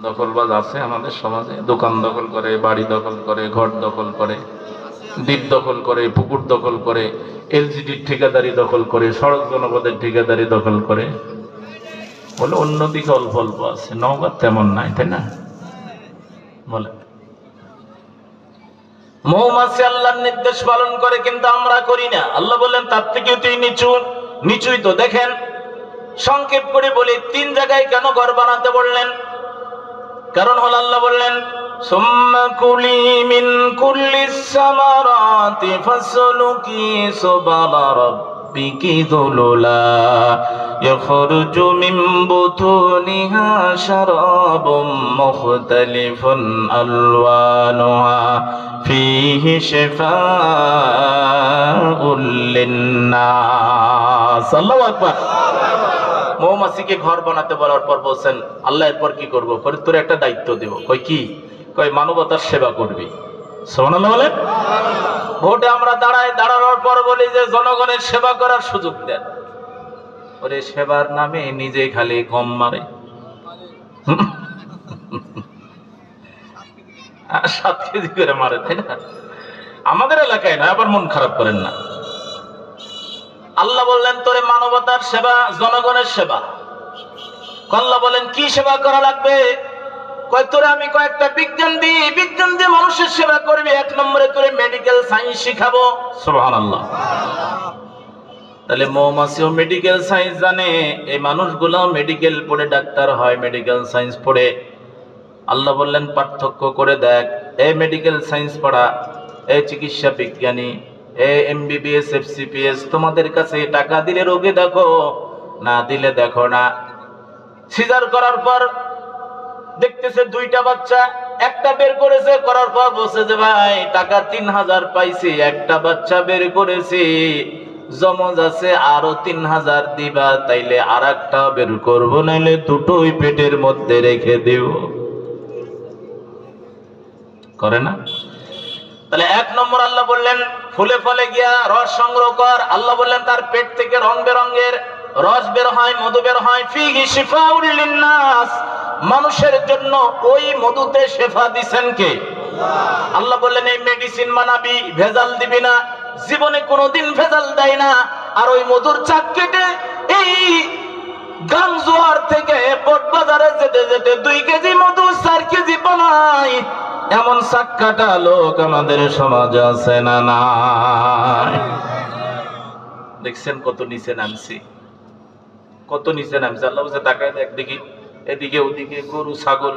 দখলবাজ আছে আমাদের সমাজে, দোকান দখল করে, বাড়ি দখল করে, ঘর দখল করে, দ্বীপ দখল করে, পুকুর দখল করে, এলজিডির ঠিকাদারি দখল করে, সড়ক জনপদের ঠিকাদারি দখল করে। বলে অন্যদিকে অল্প অল্প আছে, নওগাঁ তেমন নাই, তাই না? বলে মৌমাছি আল্লাহর নির্দেশ পালন করে, কিন্তু আমরা করি না। আল্লাহ বললেন তার থেকেও তুই নিচু। নিচুই তো। দেখেন, সংক্ষেপ করে বলি, 3 জায়গায় কেন ঘর বানাতে বললেন? কারণ হল আল্লাহ বললেন সুম্মা কুলি মিন কুল্লিস সামারাতি ফাসলুকি সুবলা রাব্বিকি যুলুলা ইয়াখরুজু মিন বুতুনিহা শারাবুম মুখতালিফুন আলওয়ানুহা ফীহি শিফাউল লিন্নাস। আল্লাহু আকবার। মৌমাছিকে ঘর বানাতে বলার পর বলছেন আল্লাহ এরপর কি করবো? তোর একটা দায়িত্ব দেব। কই কি? কই মানবতার সেবা করবি। সুবহানাল্লাহ বলেন। ভোটে আমরা দাঁড়ানোর পর বলি যে জনগণের সেবা করার সুযোগ দেন। ওরে সেবার নামে নিজে খালি কম মারে। 7 কেজি করে মারে, তাই না? আমাদের এলাকায় না, আবার মন খারাপ করেন না। আল্লাহ বললেন তোরে মানবতার সেবা, জনগণের সেবা। আল্লাহ বলেন কি সেবা করা লাগবে? কয় তোরে আমি কয়েকটা বিজ্ঞান দিয়ে মানুষের সেবা করবি। 1 নম্বরে তোরে মেডিকেল সায়েন্স শিখাবো। সুবহানাল্লাহ। তাহলে মৌমাছিও মেডিকেল সায়েন্স জানে, এই মানুষগুলো মেডিকেল পড়ে ডাক্তার হয়, মেডিকেল সায়েন্স পড়ে। আল্লাহ বললেন পার্থক্য করে দেখ, এই মেডিকেল সায়েন্স পড়া, এই চিকিৎসা বিজ্ঞানী, এমবিবিএস, এফসিপিএস, তোমাদের কাছে টাকা দিলে রোগী দেখো, না দিলে দেখো না। সিজার করার পর দেখতেছে 2টা বাচ্চা, একটা বের করেছে, করার পর বলছে যে ভাই টাকা 3000 পাইছি, একটা বাচ্চা বের করেছি, জমজ আছে আরো 3000 দিবা, তাইলে আর একটা বের করবো, নাইলে দুটোই পেটের মধ্যে রেখে দিও। করে না? তাহলে 1 নম্বর আল্লাহ বললেন ফুলে ফলে গিয়া রস সংগ্রহ কর। আল্লাহ বললেন তার পেট থেকে রং বেরঙের রস বের হয়, মধু বের হয়। ফিহি শিফাউল লিন্নাস, মানুষের জন্য ওই মধুতে শেফা দিবেন কে? আল্লাহ বললেন এই মেডিসিন বানাবি, ভেজাল দিবি না। জীবনে কোনোদিন ভেজাল দেয় না। আর ওই মধুর চাক কেটে এই গাংজুয়ার থেকে বটবাজারে যেতে যেতে 2 কেজি মধু 4 কেজি বানায়, এমন সাক্কাটা লোক আমাদের সমাজে আছে না নাই? দেখছেন কত নিচে নামছি, কত নিচে নামছে। আল্লাহ বলছে তাকায় দেখ দেখি, এদিকে ওদিকে গরু ছাগল